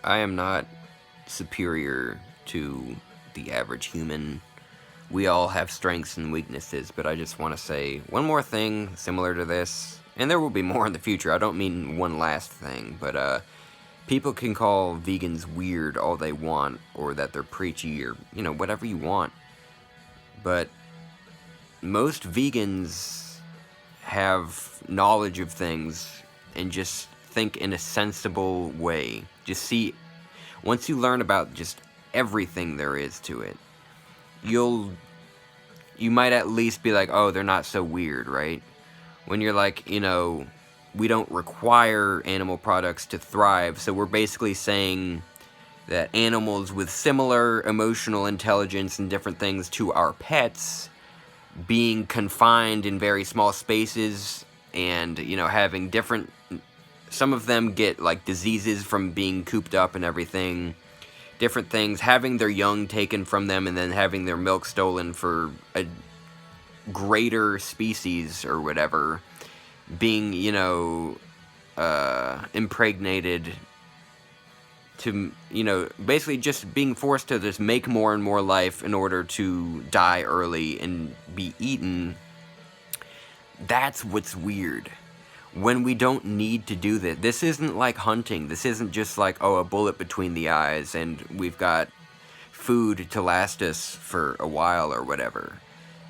I am not superior to the average human. We all have strengths and weaknesses, but I just want to say one more thing similar to this, and there will be more in the future. I don't mean one last thing, but people can call vegans weird all they want, or that they're preachy, or, whatever you want. But most vegans have knowledge of things and just think in a sensible way. Once you learn about just everything there is to it, you might at least be like, oh, they're not so weird, right? When you're like, we don't require animal products to thrive, so we're basically saying that animals with similar emotional intelligence and different things to our pets, being confined in very small spaces and, having different... Some of them get, like, diseases from being cooped up and everything. Different things. Having their young taken from them and then having their milk stolen for a greater species or whatever. Being, impregnated to, basically just being forced to just make more and more life in order to die early and be eaten. That's what's weird. When we don't need to do that. This isn't like hunting. This isn't just like, oh, a bullet between the eyes and we've got food to last us for a while or whatever.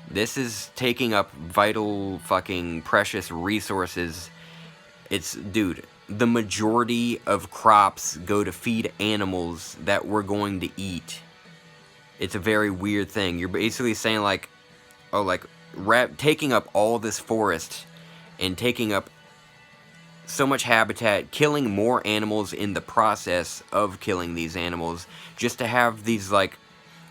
This is taking up vital fucking precious resources. Dude, the majority of crops go to feed animals that we're going to eat. It's a very weird thing. You're basically saying like, oh, like, taking up all this forest and taking up so much habitat, killing more animals in the process of killing these animals, just to have these, like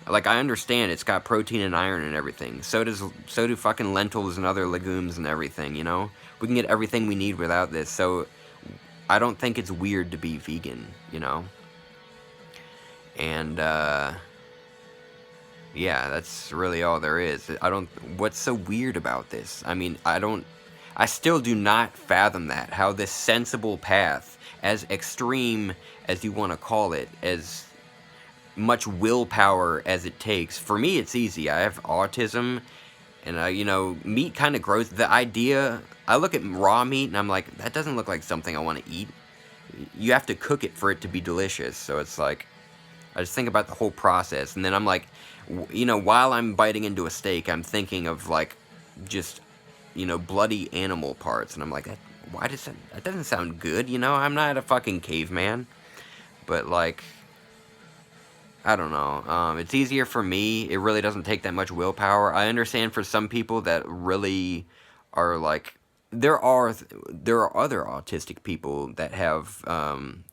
I understand it's got protein and iron and everything. So do fucking lentils and other legumes and everything, We can get everything we need without this, so I don't think it's weird to be vegan, And, yeah, that's really all there is. What's so weird about this? I mean, I still do not fathom that, how this sensible path, as extreme as you want to call it, as much willpower as it takes. For me, it's easy. I have autism, and, meat kind of grows. The idea, I look at raw meat, and I'm like, that doesn't look like something I want to eat. You have to cook it for it to be delicious, so it's like, I just think about the whole process, and then I'm like, while I'm biting into a steak, I'm thinking of, like, just... bloody animal parts, and I'm like, that doesn't sound good, I'm not a fucking caveman, but, like, I don't know, it's easier for me, it really doesn't take that much willpower. I understand for some people that really are, like, there are other autistic people that have,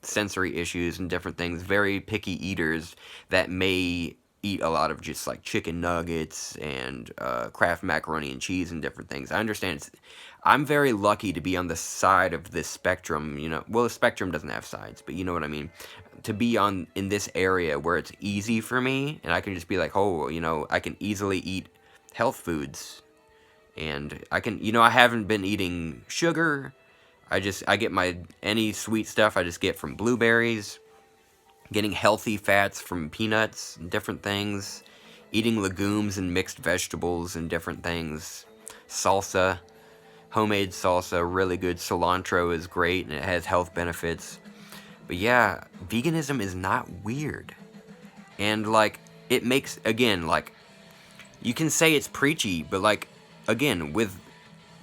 sensory issues and different things, very picky eaters that may eat a lot of just like chicken nuggets and Kraft macaroni and cheese and different things. I understand. I'm very lucky to be on the side of this spectrum. Well, the spectrum doesn't have sides, but you know what I mean. To be in this area where it's easy for me, and I can just be like, oh, I can easily eat health foods, and I can, I haven't been eating sugar. I get any sweet stuff I just get from blueberries. Getting healthy fats from peanuts and different things, eating legumes and mixed vegetables and different things, salsa, homemade salsa, really good, cilantro is great and it has health benefits. But yeah, veganism is not weird. And like, it makes, again, like, you can say it's preachy, but like, again, with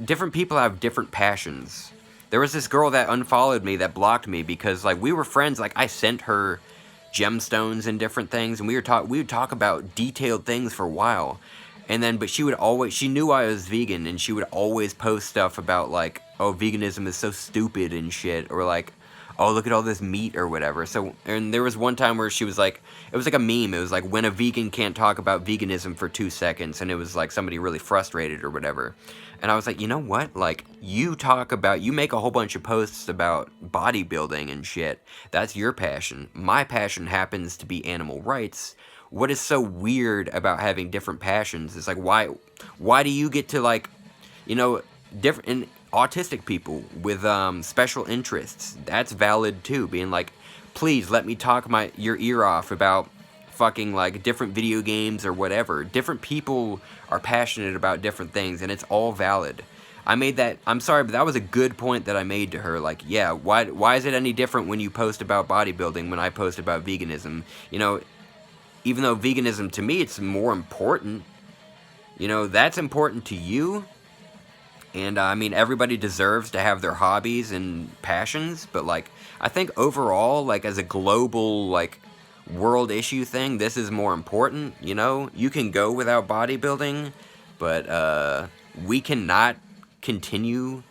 different people have different passions. There was this girl that unfollowed me, that blocked me because like, we were friends, like I sent her gemstones and different things, and we would talk about detailed things for a while, and then but she knew I was vegan, and she would always post stuff about like, oh, veganism is so stupid and shit, or like, oh, look at all this meat or whatever. So, and there was one time where she was like, it was like a meme. It was like, when a vegan can't talk about veganism for 2 seconds, and it was like somebody really frustrated or whatever. And I was like, you know what? Like, you make a whole bunch of posts about bodybuilding and shit. That's your passion. My passion happens to be animal rights. What is so weird about having different passions? It's like, why do you get to, like, you know, different autistic people with special interests? That's valid too. Being like, please let me talk your ear off about fucking, like, different video games or whatever. Different people are passionate about different things, and it's all valid. I made that, I'm sorry, but that was a good point that I made to her. Like, yeah, why is it any different when you post about bodybuilding when I post about veganism? You know, even though veganism, to me, it's more important. You know, that's important to you. And, I mean, everybody deserves to have their hobbies and passions. But, like, I think overall, like, as a global, like, world issue thing, this is more important, you know? You can go without bodybuilding, but, we cannot continue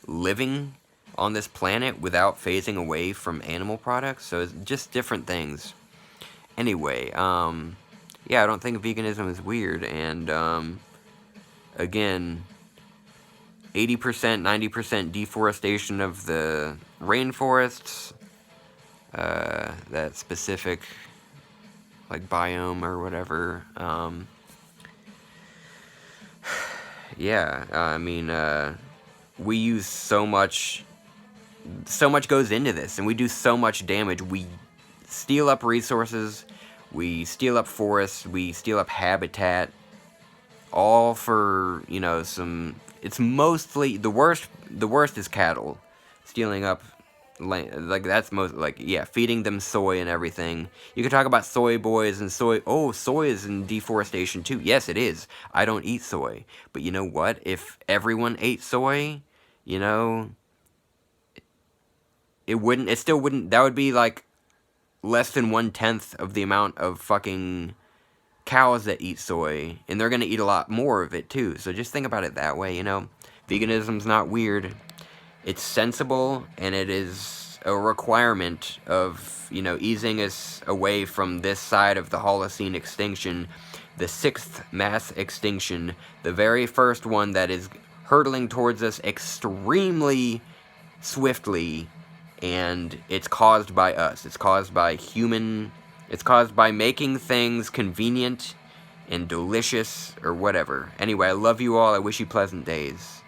living on this planet without phasing away from animal products. So it's just different things. Anyway, yeah, I don't think veganism is weird, and, again, 80%, 90% deforestation of the rainforests, that specific, like, biome or whatever, yeah, I mean, we use so much goes into this, and we do so much damage. We steal up resources, we steal up forests, we steal up habitat, all for, you know, it's mostly, the worst is cattle, stealing up, like, that's most, like, yeah, feeding them soy and everything. You can talk about soy boys and soy is in deforestation too. Yes, it is. I don't eat soy. But you know what? If everyone ate soy, you know, it still wouldn't, that would be, like, less than 1/10 of the amount of fucking cows that eat soy, and they're gonna eat a lot more of it too. So just think about it that way, you know. Veganism's not weird. It's sensible, and it is a requirement of, you know, easing us away from this side of the Holocene extinction, the 6th mass extinction, the very first one that is hurtling towards us extremely swiftly, and it's caused by us. It's caused by it's caused by making things convenient and delicious or whatever. Anyway, I love you all. I wish you pleasant days.